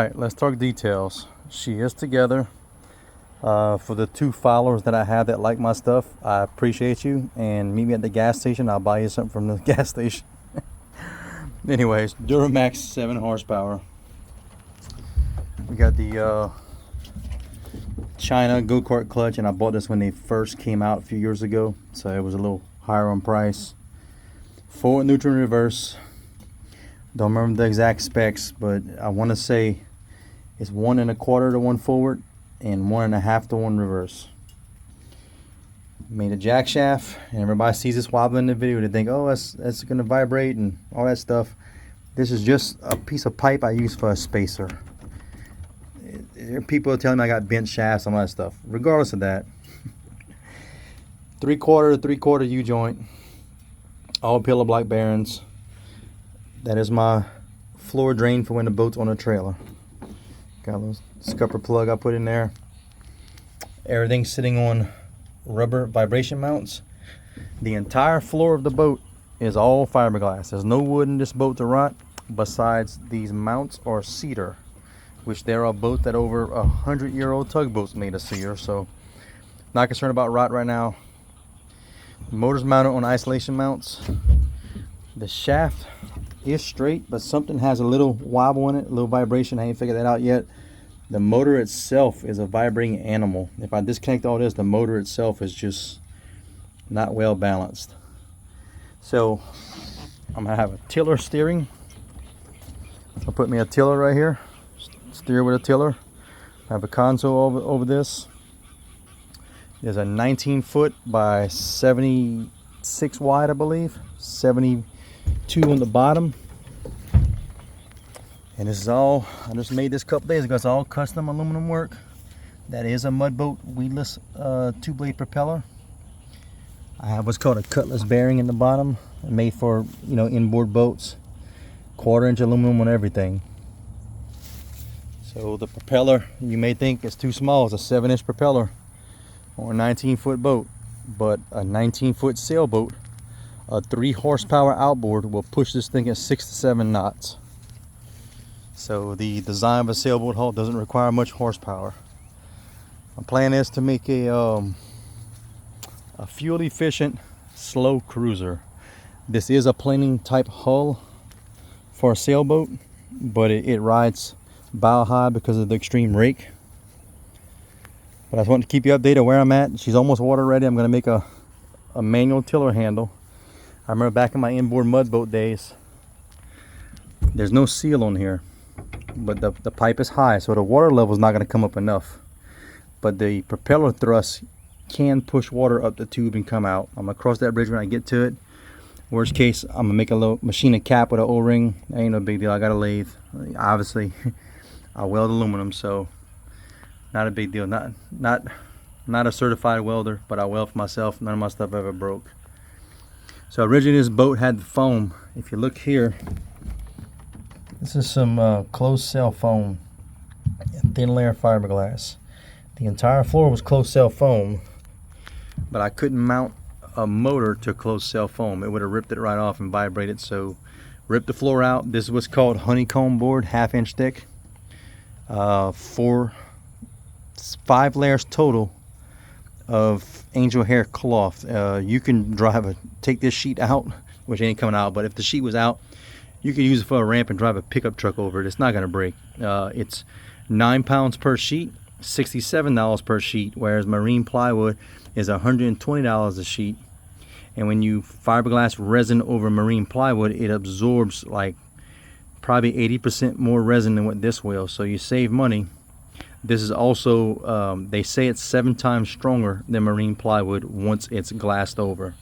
Alright, let's talk details. She is together. For the 2 followers that I have that like my stuff, I appreciate you, and meet me at the gas station. I'll buy you something from the gas station. Anyways, Duramax 7 horsepower. We got the China go-kart clutch, and I bought this when they first came out a few years ago, so it was a little higher on price. Forward neutral and reverse. Don't remember the exact specs, but I want to say it's 1 1/4 to 1 forward and 1 1/2 to 1 reverse. Made a jack shaft, and everybody sees this wobbling in the video. They think, oh, that's gonna vibrate and all that stuff. This is just a piece of pipe I use for a spacer. People are telling me I got bent shafts and all that stuff. Regardless of that, 3/4 to 3/4 U-joint, all pillar block bearings. That is my floor drain for when the boat's on a trailer. Got a little scupper plug I put in there. Everything's sitting on rubber vibration mounts. The entire floor of the boat is all fiberglass. There's no wood in this boat to rot. Besides, these mounts are cedar, which there are boats that over 100-year-old tugboats made of cedar. So, not concerned about rot right now. The motor's mounted on isolation mounts. The shaft is straight, but something has a little wobble in it, a little vibration. I ain't figured that out yet. The motor itself is a vibrating animal. If I disconnect all this, the motor itself is just not well balanced. So I'm gonna have a tiller steering. I'll put me a tiller right here, steer with a tiller. I have a console over this. There's a 19-foot by 76 wide, I believe, 72 on the bottom. And this is all, I just made this a couple days ago. It's all custom aluminum work. That is a mud boat weedless 2-blade propeller. I have what's called a cutlass bearing in the bottom, made for, you know, inboard boats. 1/4-inch aluminum on everything. So the propeller, you may think it's too small. It's a 7-inch propeller on a 19-foot boat, but a 19-foot sailboat, a 3 horsepower outboard will push this thing at 6 to 7 knots. So the design of a sailboat hull doesn't require much horsepower. My plan is to make a fuel efficient slow cruiser. This is a planing type hull for a sailboat, but it rides bow high because of the extreme rake. But I just want to keep you updated where I'm at. She's almost water ready. I'm going to make a manual tiller handle. I remember back in my inboard mud boat days, there's no seal on here, but the pipe is high, so the water level is not going to come up enough. But the propeller thrust can push water up the tube and come out. I'm going to cross that bridge when I get to it. Worst case, I'm going to make a little machine a cap with an O-ring. Ain't no big deal. I got a lathe. Obviously, I weld aluminum, so not a big deal. Not a certified welder, but I weld for myself. None of my stuff ever broke. So originally this boat had the foam. If you look here, this is some closed cell foam, thin layer fiberglass. The entire floor was closed cell foam, but I couldn't mount a motor to closed cell foam. It would have ripped it right off and vibrated. So ripped the floor out. This is what's called honeycomb board, 1/2-inch thick. 5 layers total of angel hair cloth. You can take this sheet out, which ain't coming out, but if the sheet was out, you could use it for a ramp and drive a pickup truck over it. It's not going to break. It's 9 pounds per sheet, $67 per sheet, whereas marine plywood is $120 a sheet. And when you fiberglass resin over marine plywood, it absorbs like probably 80% more resin than what this will, so you save money. This is also, they say it's 7 times stronger than marine plywood once it's glassed over.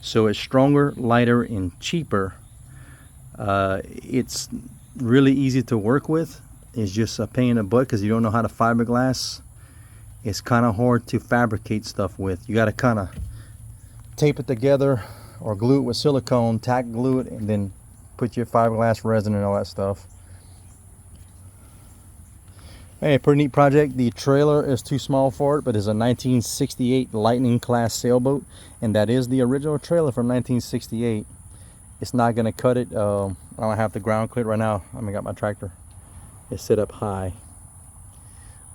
So it's stronger, lighter, and cheaper. It's really easy to work with. It's just a pain in the butt because you don't know how to fiberglass. It's kind of hard to fabricate stuff with. You got to kind of tape it together or glue it with silicone, tack glue it, and then put your fiberglass resin and all that stuff. Hey, pretty neat project. The trailer is too small for it, but it's a 1968 Lightning class sailboat, and that is the original trailer from 1968. It's not going to cut it. I don't have the ground cleared right now. I got my tractor is set up high,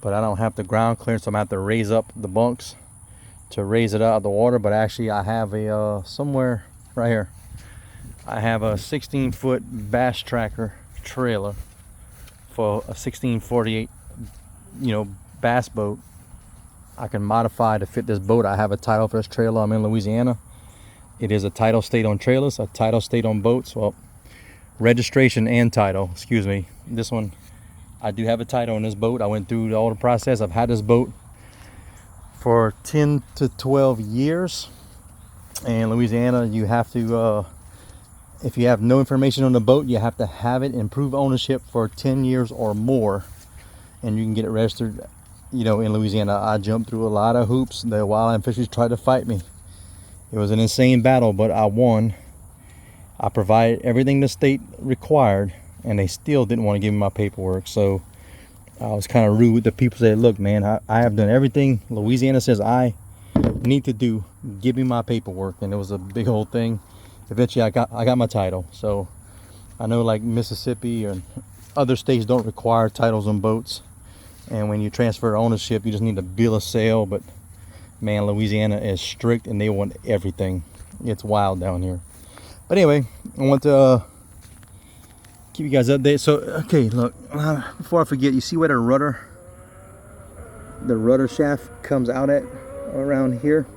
but I don't have the ground clearance, so I'm gonna have to raise up the bunks to raise it out of the water. But actually I have a somewhere right here, I have a 16-foot bass tracker trailer for a 1648, you know, bass boat. I can modify to fit this boat. I have a title for this trailer. I'm in Louisiana. It is a title state on trailers, a title state on boats. Well, registration and title, excuse me. This one, I do have a title on this boat. I went through all the process. I've had this boat for 10 to 12 years. In Louisiana, you have to, if you have no information on the boat, you have to have it in proof ownership for 10 years or more, and you can get it registered, you know, in Louisiana. I jumped through a lot of hoops. The wildland fisheries tried to fight me. It was an insane battle, but I won. I provided everything the state required, and they still didn't want to give me my paperwork. So I was kind of rude. The people said, look, man, I have done everything Louisiana says I need to do. Give me my paperwork. And it was a big old thing. Eventually I got my title. So I know like Mississippi and other states don't require titles on boats, and when you transfer ownership you just need a bill of sale. But man, Louisiana is strict and they want everything. It's wild down here. But anyway, I want to keep you guys updated. So okay, look, before I forget, you see where the rudder shaft comes out at around here?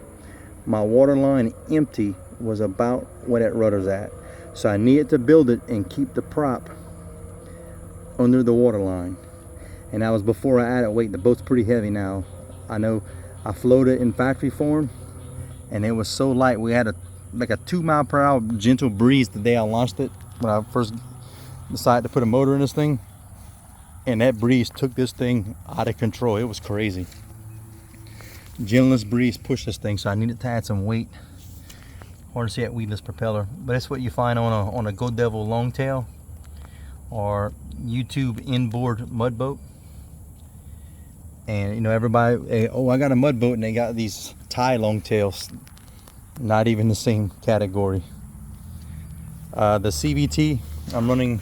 My water line empty was about where that rudder's at, so I needed to build it and keep the prop under the water line. And that was before I added weight. The boat's pretty heavy now. I know I floated in factory form and it was so light. We had like a 2-mile-per-hour gentle breeze the day I launched it, when I first decided to put a motor in this thing, and that breeze took this thing out of control. It was crazy. Gentlest breeze pushed this thing, so I needed to add some weight. Hard to see that weedless propeller, but that's what you find on a Go Devil longtail or YouTube inboard mud boat. And you know, everybody, oh, I got a mud boat, and they got these Thai longtails. Not even the same category. The CVT, I'm running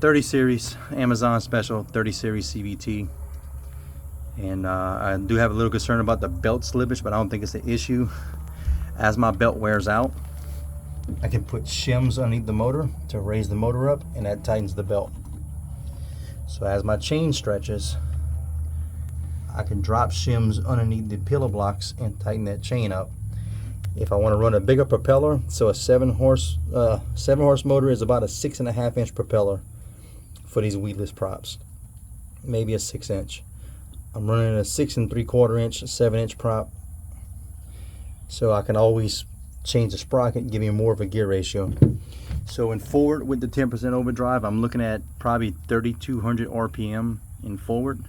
30 series Amazon special 30 series CVT, and I do have a little concern about the belt slippage, but I don't think it's an issue. As my belt wears out, I can put shims underneath the motor to raise the motor up, and that tightens the belt. So as my chain stretches, I can drop shims underneath the pillow blocks and tighten that chain up. If I want to run a bigger propeller, so a 7 horse motor is about a 6.5 inch propeller for these weedless props, maybe a 6 inch. I'm running a 6 3/4 inch, 7 inch prop, so I can always change the sprocket, give me more of a gear ratio. So in forward with the 10% overdrive, I'm looking at probably 3,200 RPM in forward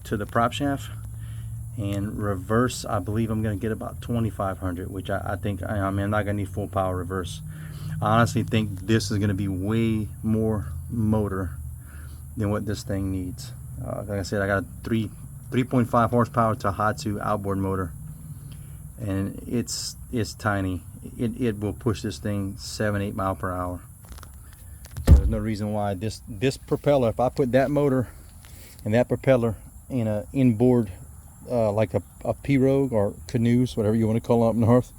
to the prop shaft, and reverse I believe I'm going to get about 2,500, which I think I'm not going to need full power reverse. I honestly think this is going to be way more motor than what this thing needs. Like I said, I got a 3.5 horsepower Tohatsu outboard motor, and it's tiny. It will push this thing 7-8 miles per hour. So there's no reason why this propeller, if I put that motor and that propeller in a inboard like a pirogue or canoes, whatever you want to call it up north,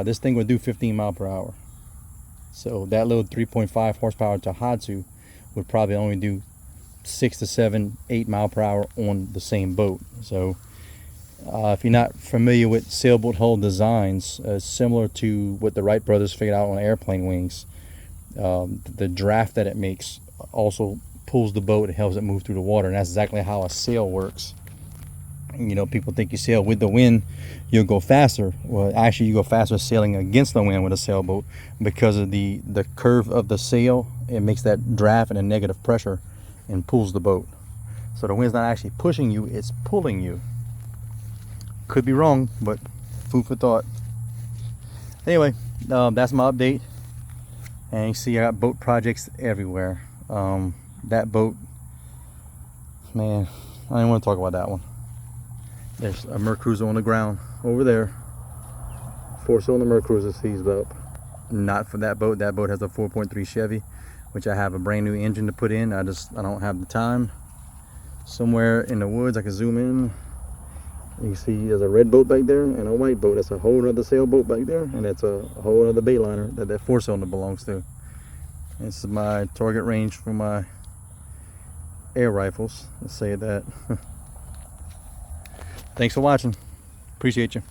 this thing would do 15 miles per hour. So that little 3.5 horsepower Tohatsu would probably only do 6 to 7, 8 miles per hour on the same boat. So if you're not familiar with sailboat hull designs, similar to what the Wright brothers figured out on airplane wings, the draft that it makes also pulls the boat and helps it move through the water, and that's exactly how a sail works. You know, people think you sail with the wind, you'll go faster. Well, actually you go faster sailing against the wind with a sailboat, because of the curve of the sail. It makes that draft and a negative pressure and pulls the boat. So the wind's not actually pushing you, it's pulling you. Could be wrong, but food for thought. Anyway, that's my update. And you see I got boat projects everywhere. That boat, man, I didn't want to talk about that one. There's a Mercruiser on the ground over there. 4-cylinder Mercruiser seized up. Not for that boat. That boat has a 4.3 Chevy which I have a brand new engine to put in. I don't have the time. Somewhere in the woods I can zoom in. You can see there's a red boat back there and a white boat. That's a whole other sailboat back there, and that's a whole other bayliner that 4-cylinder belongs to. This is my target range for my air rifles. Let's say that. Thanks for watching. Appreciate you.